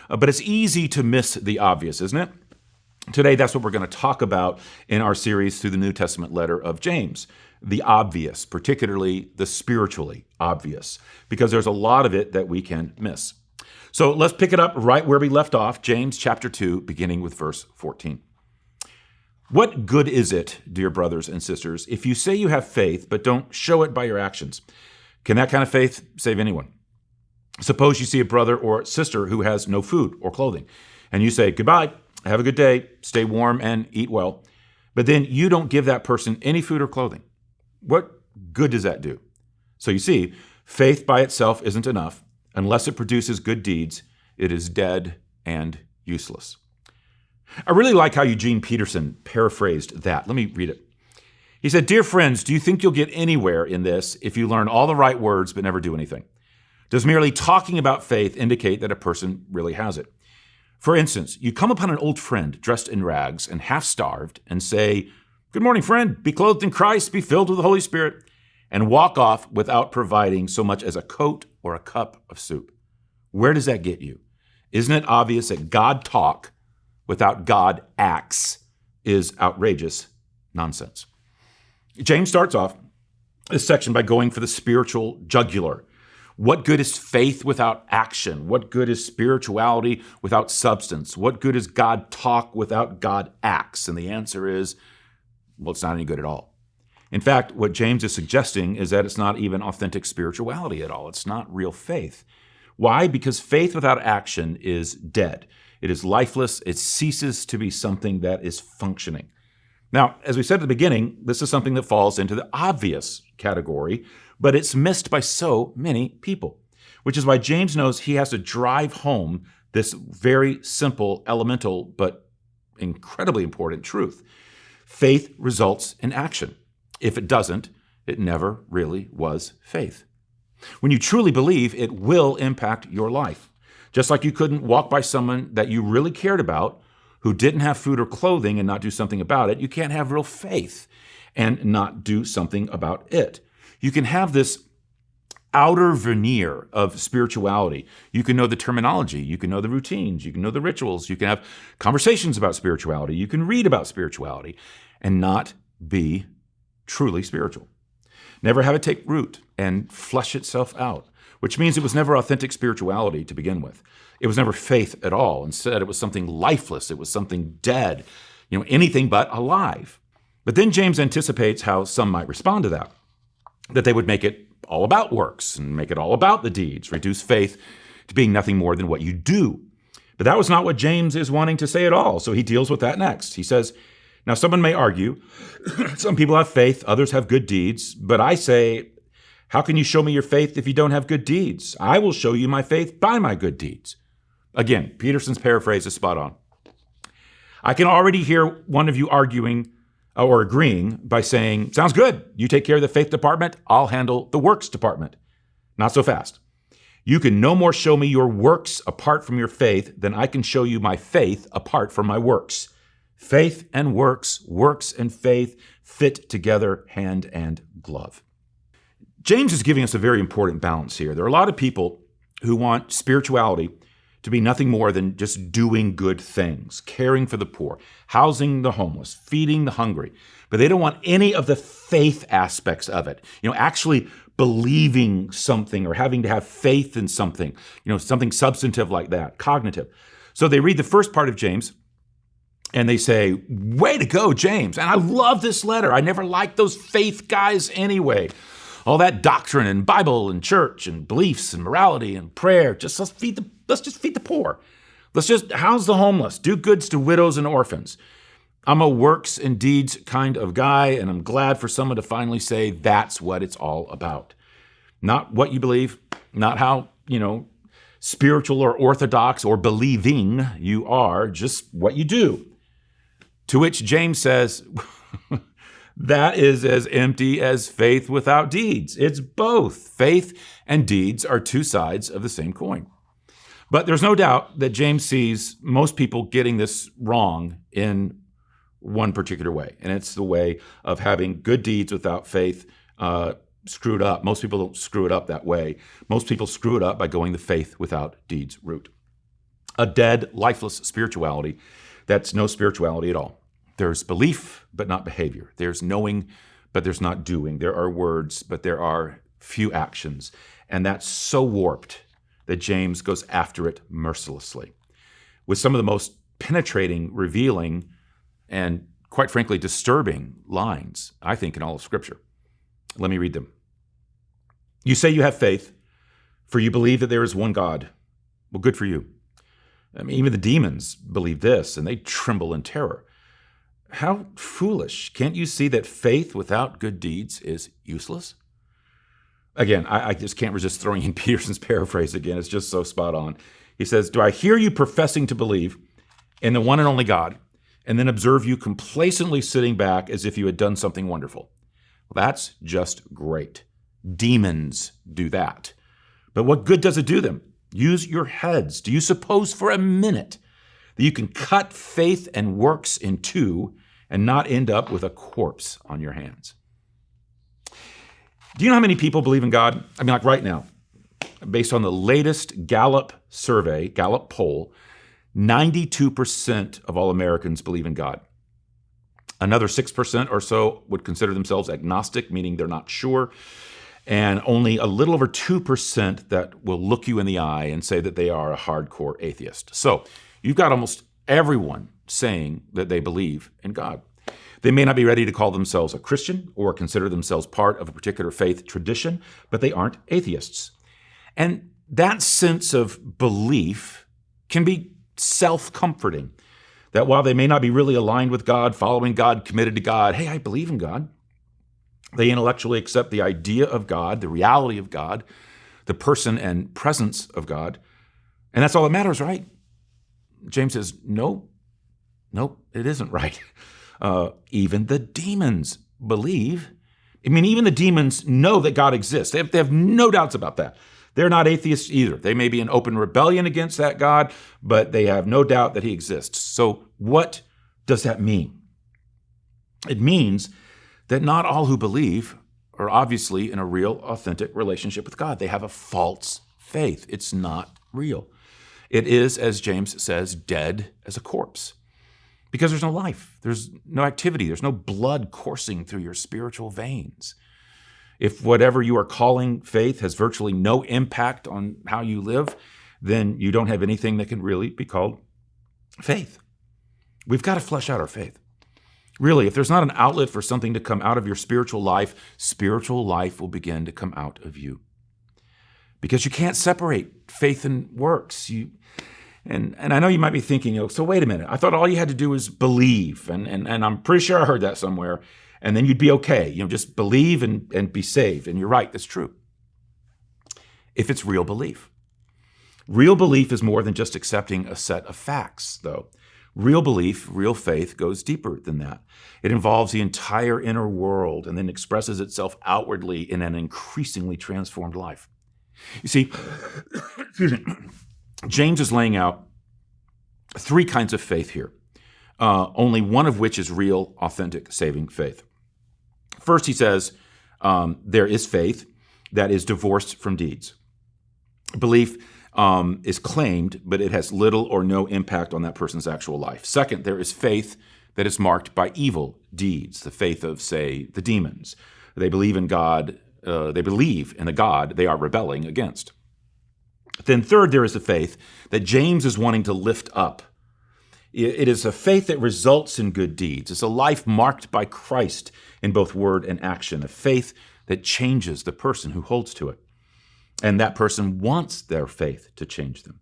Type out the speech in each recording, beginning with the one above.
but it's easy to miss the obvious, isn't it? Today, that's what we're going to talk about in our series through the New Testament letter of James. The obvious, particularly the spiritually obvious, because there's a lot of it that we can miss. So let's pick it up right where we left off, James chapter 2, beginning with verse 14. What good is it, dear brothers and sisters, if you say you have faith but don't show it by your actions? Can that kind of faith save anyone? Suppose you see a brother or sister who has no food or clothing, and you say, "Goodbye, have a good day, stay warm and eat well," but then you don't give that person any food or clothing. What good does that do? So you see, faith by itself isn't enough. Unless it produces good deeds, it is dead and useless. I really like how Eugene Peterson paraphrased that. Let me read it. He said, "Dear friends, do you think you'll get anywhere in this if you learn all the right words but never do anything? Does merely talking about faith indicate that a person really has it? For instance, you come upon an old friend dressed in rags and half-starved and say, 'Good morning, friend. Be clothed in Christ, be filled with the Holy Spirit,' and walk off without providing so much as a coat or a cup of soup. Where does that get you? Isn't it obvious that God talk without God acts is outrageous nonsense?" James starts off this section by going for the spiritual jugular. What good is faith without action? What good is spirituality without substance? What good is God talk without God acts? And the answer is, well, it's not any good at all. In fact, what James is suggesting is that it's not even authentic spirituality at all. It's not real faith. Why? Because faith without action is dead. It is lifeless. It ceases to be something that is functioning. Now, as we said at the beginning, this is something that falls into the obvious category, but it's missed by so many people, which is why James knows he has to drive home this very simple, elemental, but incredibly important truth. Faith results in action. If it doesn't, it never really was faith. When you truly believe, it will impact your life. Just like you couldn't walk by someone that you really cared about who didn't have food or clothing and not do something about it, you can't have real faith and not do something about it. You can have this outer veneer of spirituality. You can know the terminology. You can know the routines. You can know the rituals. You can have conversations about spirituality. You can read about spirituality and not be truly spiritual. Never have it take root and flesh itself out, which means it was never authentic spirituality to begin with. It was never faith at all. Instead, it was something lifeless. It was something dead, anything but alive. But then James anticipates how some might respond to that they would make it all about works and make it all about the deeds, reduce faith to being nothing more than what you do. But that was not what James is wanting to say at all. So he deals with that next. He says, "Now someone may argue, some people have faith, others have good deeds, but I say, how can you show me your faith if you don't have good deeds? I will show you my faith by my good deeds." Again, Peterson's paraphrase is spot on. I can already hear one of you arguing or agreeing by saying, "Sounds good. You take care of the faith department. I'll handle the works department." Not so fast. You can no more show me your works apart from your faith than I can show you my faith apart from my works. Faith and works, works and faith fit together hand and glove. James is giving us a very important balance here. There are a lot of people who want spirituality to be nothing more than just doing good things, caring for the poor, housing the homeless, feeding the hungry. But they don't want any of the faith aspects of it. Actually believing something or having to have faith in something, something substantive like that, cognitive. So they read the first part of James and they say, "Way to go, James. And I love this letter. I never liked those faith guys anyway. All that doctrine and Bible and church and beliefs and morality and prayer. Let's just feed the poor. Let's just house the homeless, do goods to widows and orphans." I'm a works and deeds kind of guy, and I'm glad for someone to finally say that's what it's all about. Not what you believe, not how, spiritual or orthodox or believing you are, just what you do. To which James says, that is as empty as faith without deeds. It's both. Faith and deeds are two sides of the same coin. But there's no doubt that James sees most people getting this wrong in one particular way, and it's the way of having good deeds without faith screwed up. Most people don't screw it up that way. Most people screw it up by going the faith without deeds route. a dead, lifeless spirituality that's no spirituality at all. There's belief, but not behavior. There's knowing, but there's not doing. There are words, but there are few actions. And that's so warped that James goes after it mercilessly with some of the most penetrating, revealing, and quite frankly, disturbing lines, I think, in all of Scripture. Let me read them. You say you have faith, for you believe that there is one God. Well, good for you. I mean, even the demons believe this, and they tremble in terror. How foolish. Can't you see that faith without good deeds is useless? Again, I just can't resist throwing in Peterson's paraphrase again. It's just so spot on. He says, do I hear you professing to believe in the one and only God, and then observe you complacently sitting back as if you had done something wonderful? Well, that's just great. Demons do that. But what good does it do them? Use your heads. Do you suppose for a minute that you can cut faith and works in two and not end up with a corpse on your hands? Do you know how many people believe in God? I mean, like right now, based on the latest Gallup survey, Gallup poll, 92% of all Americans believe in God. Another 6% or so would consider themselves agnostic, meaning they're not sure. And only a little over 2% that will look you in the eye and say that they are a hardcore atheist. So you've got almost everyone saying that they believe in God. They may not be ready to call themselves a Christian or consider themselves part of a particular faith tradition, but they aren't atheists. And that sense of belief can be self-comforting, that while they may not be really aligned with God, following God, committed to God, hey, I believe in God. They intellectually accept the idea of God, the reality of God, the person and presence of God. And that's all that matters, right? James says, no, it isn't right. Even the demons believe. I mean, even the demons know that God exists. They have no doubts about that. They're not atheists either. They may be in open rebellion against that God, but they have no doubt that he exists. So what does that mean? It means that not all who believe are obviously in a real, authentic relationship with God. They have a false faith. It's not real. It is, as James says, dead as a corpse. Because there's no life, there's no activity, there's no blood coursing through your spiritual veins. If whatever you are calling faith has virtually no impact on how you live, then you don't have anything that can really be called faith. We've got to flesh out our faith. Really, if there's not an outlet for something to come out of your spiritual life will begin to come out of you. Because you can't separate faith and works. And I know you might be thinking, so wait a minute, I thought all you had to do was believe, and I'm pretty sure I heard that somewhere, and then you'd be okay. Just believe and be saved. And you're right, that's true. If it's real belief. Real belief is more than just accepting a set of facts, though. Real belief, real faith goes deeper than that. It involves the entire inner world and then expresses itself outwardly in an increasingly transformed life. You see, excuse me, James is laying out three kinds of faith here, only one of which is real, authentic, saving faith. First, he says there is faith that is divorced from deeds. Belief is claimed, but it has little or no impact on that person's actual life. Second, there is faith that is marked by evil deeds, the faith of, say, the demons. They believe in God. They believe in a God they are rebelling against. Then third, there is a faith that James is wanting to lift up. It is a faith that results in good deeds. It's a life marked by Christ in both word and action, a faith that changes the person who holds to it. And that person wants their faith to change them.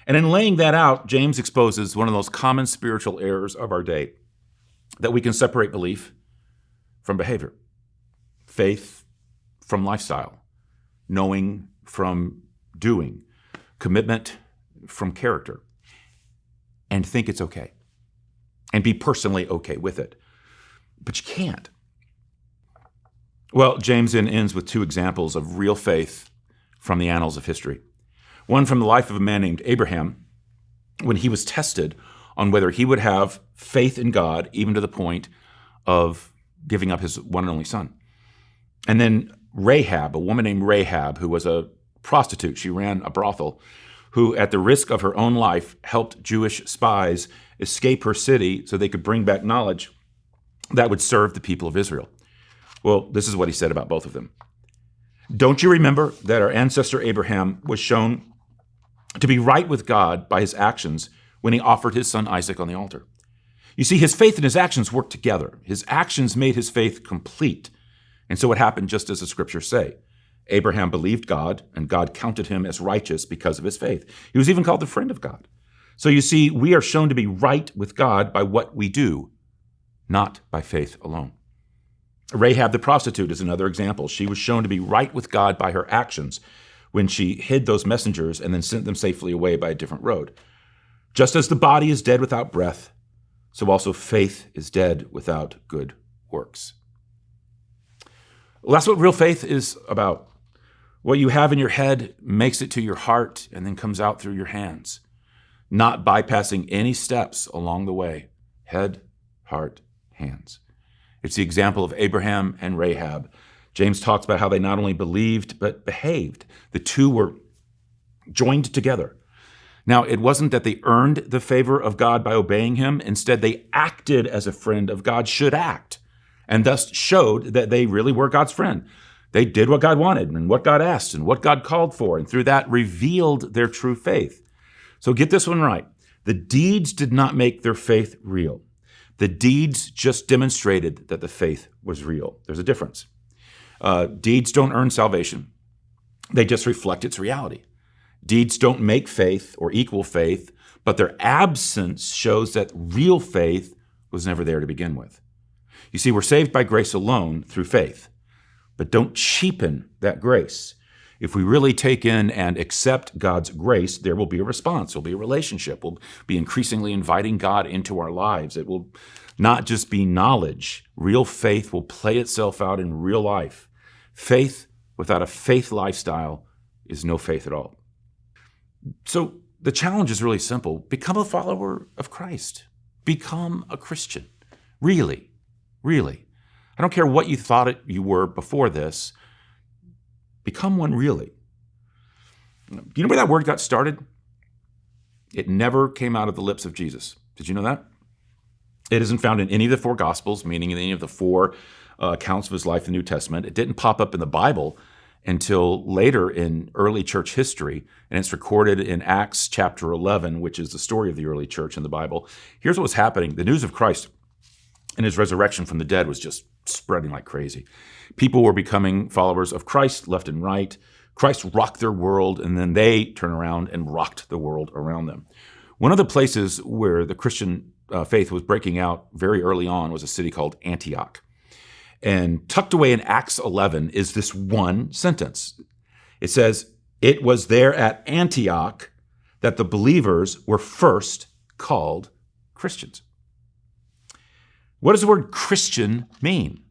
And in laying that out, James exposes one of those common spiritual errors of our day, that we can separate belief from behavior, faith from lifestyle, knowing from doing, commitment from character, and think it's okay, and be personally okay with it. But you can't. Well, James then ends with two examples of real faith from the annals of history. One from the life of a man named Abraham, when he was tested on whether he would have faith in God, even to the point of giving up his one and only son. And then Rahab, a woman named Rahab, who was a prostitute. She ran a brothel, who, at the risk of her own life, helped Jewish spies escape her city so they could bring back knowledge that would serve the people of Israel. Well, this is what he said about both of them. Don't you remember that our ancestor Abraham was shown to be right with God by his actions when he offered his son Isaac on the altar? You see, his faith and his actions worked together. His actions made his faith complete. And so it happened just as the scriptures say. Abraham believed God, and God counted him as righteous because of his faith. He was even called the friend of God. So you see, we are shown to be right with God by what we do, not by faith alone. Rahab the prostitute is another example. She was shown to be right with God by her actions when she hid those messengers and then sent them safely away by a different road. Just as the body is dead without breath, so also faith is dead without good works. Well, that's what real faith is about. What you have in your head makes it to your heart and then comes out through your hands, not bypassing any steps along the way. Head, heart, hands. It's the example of Abraham and Rahab. James talks about how they not only believed, but behaved. The two were joined together. Now, it wasn't that they earned the favor of God by obeying him. Instead, they acted as a friend of God should act, and thus showed that they really were God's friend. They did what God wanted and what God asked and what God called for, and through that revealed their true faith. So get this one right. The deeds did not make their faith real. The deeds just demonstrated that the faith was real. There's a difference. Deeds don't earn salvation. They just reflect its reality. Deeds don't make faith or equal faith, but their absence shows that real faith was never there to begin with. You see, we're saved by grace alone through faith, but don't cheapen that grace. If we really take in and accept God's grace, there will be a response. There'll be a relationship. We'll be increasingly inviting God into our lives. It will not just be knowledge. Real faith will play itself out in real life. Faith without a faith lifestyle is no faith at all. So the challenge is really simple. Become a follower of Christ. Become a Christian. Really, really. I don't care what you thought you were before this. Become one really. You know where that word got started? It never came out of the lips of Jesus. Did you know that? It isn't found in any of the four Gospels, meaning in any of the four accounts of his life in the New Testament. It didn't pop up in the Bible until later in early church history, and it's recorded in Acts chapter 11, which is the story of the early church in the Bible. Here's what was happening. The news of Christ and his resurrection from the dead was just spreading like crazy. People were becoming followers of Christ left and right. Christ rocked their world, and then they turned around and rocked the world around them. One of the places where the Christian faith was breaking out very early on was a city called Antioch. And tucked away in Acts 11 is this one sentence. It says, "It was there at Antioch that the believers were first called Christians." What does the word Christian mean?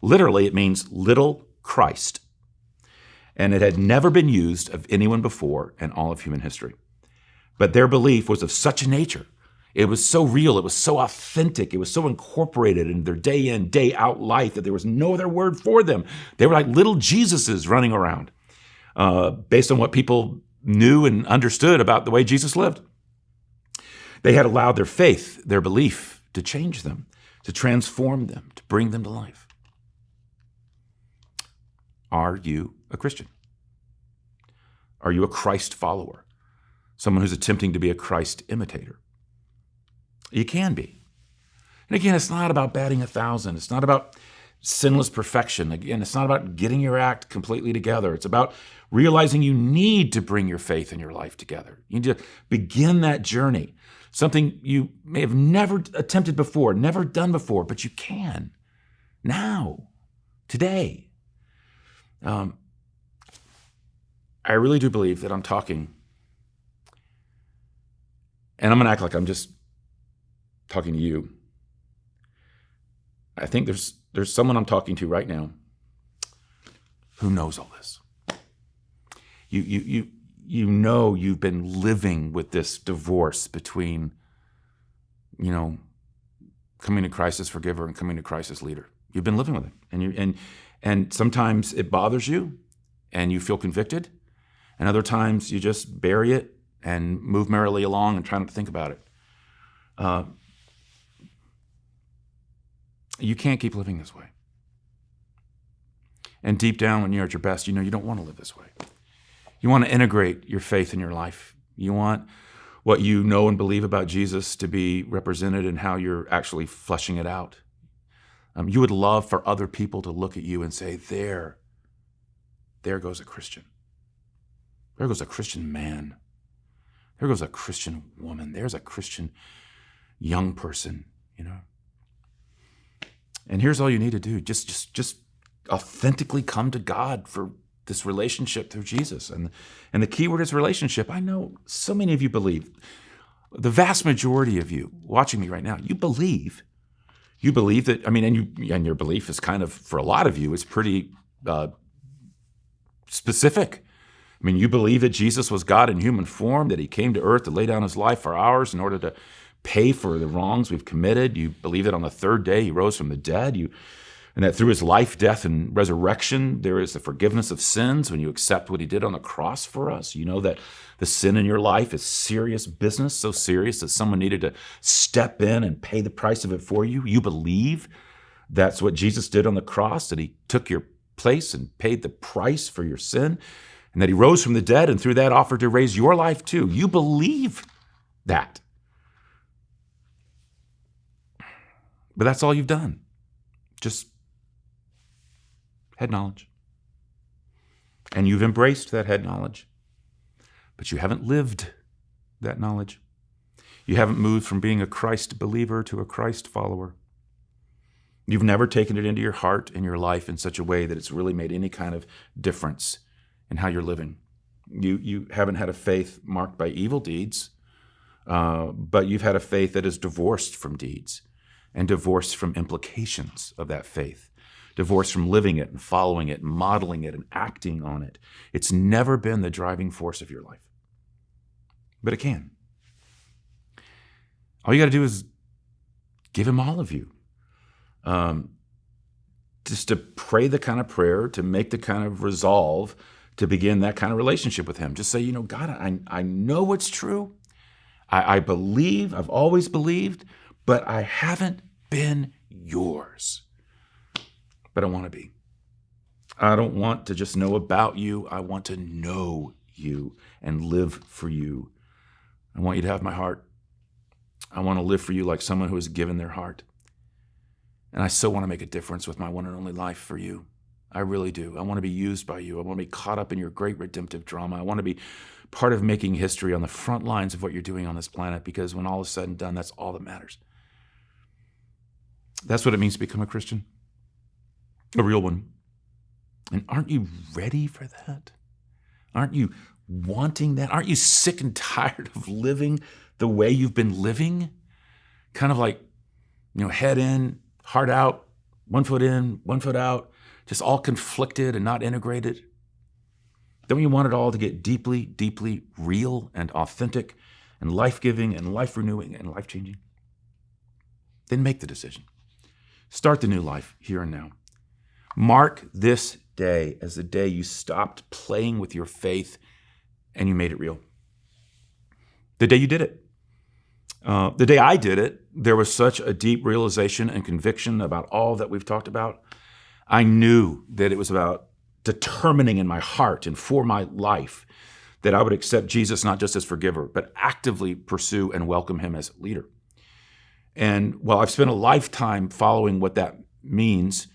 Literally, it means little Christ. And it had never been used of anyone before in all of human history. But their belief was of such a nature. It was so real. It was so authentic. It was so incorporated in their day in, day out life that there was no other word for them. They were like little Jesuses running around based on what people knew and understood about the way Jesus lived. They had allowed their faith, their belief, to change them, to transform them, to bring them to life. Are you a Christian? Are you a Christ follower? Someone who's attempting to be a Christ imitator? You can be. And again, it's not about batting 1,000. It's not about sinless perfection. Again, it's not about getting your act completely together. It's about realizing you need to bring your faith and your life together. You need to begin that journey. Something you may have never attempted before, never done before, but you can now, today. I really do believe that I'm talking, and I'm going to act like I'm just talking to you. I think there's someone I'm talking to right now who knows all this. You know you've been living with this divorce between, coming to Christ as forgiver and coming to Christ as leader. You've been living with it, and sometimes it bothers you, and you feel convicted, and other times you just bury it and move merrily along and try not to think about it. You can't keep living this way. And deep down, when you're at your best, you know you don't want to live this way. You want to integrate your faith in your life. You want what you know and believe about Jesus to be represented in how you're actually fleshing it out. You would love for other people to look at you and say, there goes a Christian. There goes a Christian man. There goes a Christian woman. There's a Christian young person, And here's all you need to do. Just authentically come to God for this relationship through Jesus. And the key word is relationship. I know so many of you believe. The vast majority of you watching me right now, you believe that, and your belief is kind of, for a lot of you, is pretty specific. You believe that Jesus was God in human form, that he came to earth to lay down his life for ours in order to pay for the wrongs we've committed. You believe that on the third day he rose from the dead. And that through his life, death, and resurrection, there is the forgiveness of sins when you accept what he did on the cross for us. You know that the sin in your life is serious business, so serious that someone needed to step in and pay the price of it for you. You believe that's what Jesus did on the cross, that he took your place and paid the price for your sin, and that he rose from the dead and through that offered to raise your life too. You believe that. But that's all you've done. Just head knowledge. And you've embraced that head knowledge. But you haven't lived that knowledge. You haven't moved from being a Christ believer to a Christ follower. You've never taken it into your heart and your life in such a way that it's really made any kind of difference in how you're living. You haven't had a faith marked by evil deeds, but you've had a faith that is divorced from deeds and divorced from implications of that faith, divorced from living it and following it and modeling it and acting on it. It's never been the driving force of your life, but it can. All you got to do is give him all of you. Just to pray the kind of prayer, to make the kind of resolve, to begin that kind of relationship with him. Just say, God, I know it's true. I believe, I've always believed, but I haven't been yours. But I want to be. I don't want to just know about you. I want to know you and live for you. I want you to have my heart. I want to live for you like someone who has given their heart. And I so want to make a difference with my one and only life for you. I really do. I want to be used by you. I want to be caught up in your great redemptive drama. I want to be part of making history on the front lines of what you're doing on this planet, because when all is said and done, that's all that matters. That's what it means to become a Christian, a real one. And aren't you ready for that? Aren't you wanting that? Aren't you sick and tired of living the way you've been living? Kind of like, head in, heart out, 1 foot in, 1 foot out, just all conflicted and not integrated. Don't you want it all to get deeply, deeply real and authentic and life-giving and life-renewing and life-changing? Then make the decision. Start the new life here and now. Mark this day as the day you stopped playing with your faith and you made it real. The day you did it. The day I did it, there was such a deep realization and conviction about all that we've talked about. I knew that it was about determining in my heart and for my life that I would accept Jesus not just as forgiver, but actively pursue and welcome him as leader. And while I've spent a lifetime following what that means,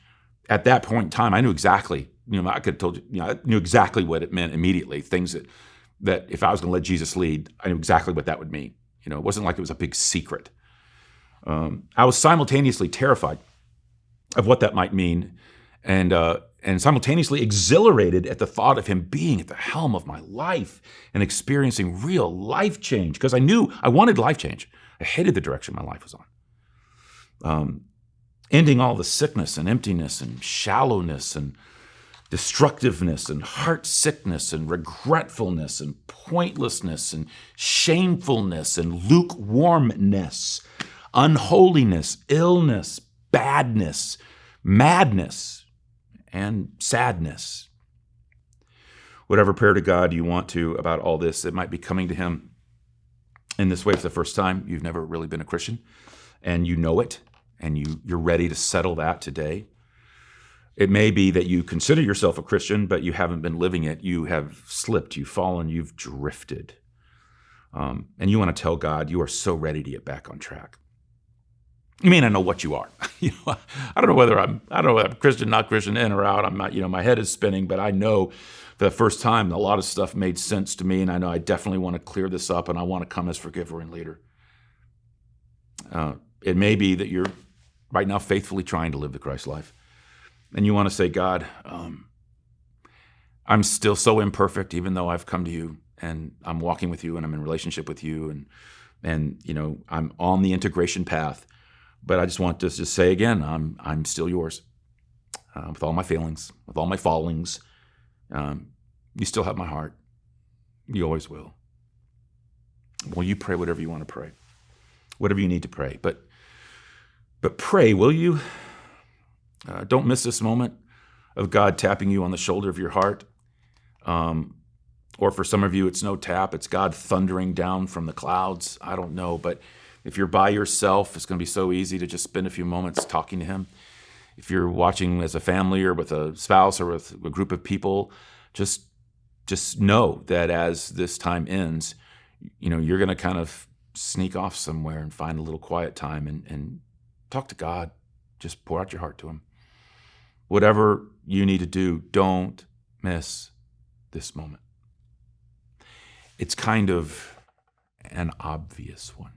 at that point in time, I knew exactly, I could have told you, I knew exactly what it meant immediately. Things that if I was going to let Jesus lead, I knew exactly what that would mean. It wasn't like it was a big secret. I was simultaneously terrified of what that might mean, and simultaneously exhilarated at the thought of him being at the helm of my life and experiencing real life change, because I knew I wanted life change. I hated the direction my life was on. Ending all the sickness and emptiness and shallowness and destructiveness and heart sickness and regretfulness and pointlessness and shamefulness and lukewarmness, unholiness, illness, badness, madness, and sadness. Whatever prayer to God you want to about all this, it might be coming to him in this way for the first time, you've never really been a Christian, and you know it, and you're ready to settle that today. It may be that you consider yourself a Christian, but you haven't been living it. You have slipped, you've fallen, you've drifted. And you want to tell God you are so ready to get back on track. You may not know what you are. I don't know whether I'm Christian, not Christian, in or out. I'm not, my head is spinning, but I know for the first time a lot of stuff made sense to me, and I know I definitely want to clear this up, and I want to come as forgiver and leader. It may be that you're right now faithfully trying to live the Christ life, and you want to say, God, I'm still so imperfect, even though I've come to you and I'm walking with you and I'm in relationship with you, and I'm on the integration path. But I just want to just say again, I'm still yours, with all my failings, with all my fallings. You still have my heart. You always will. Well, you pray whatever you want to pray, whatever you need to pray. But pray, will you? Don't miss this moment of God tapping you on the shoulder of your heart. Or for some of you, it's no tap. It's God thundering down from the clouds. I don't know, but if you're by yourself, it's going to be so easy to just spend a few moments talking to him. If you're watching as a family or with a spouse or with a group of people, just know that as this time ends, you're going to kind of sneak off somewhere and find a little quiet time and talk to God. Just pour out your heart to him. Whatever you need to do, don't miss this moment. It's kind of an obvious one.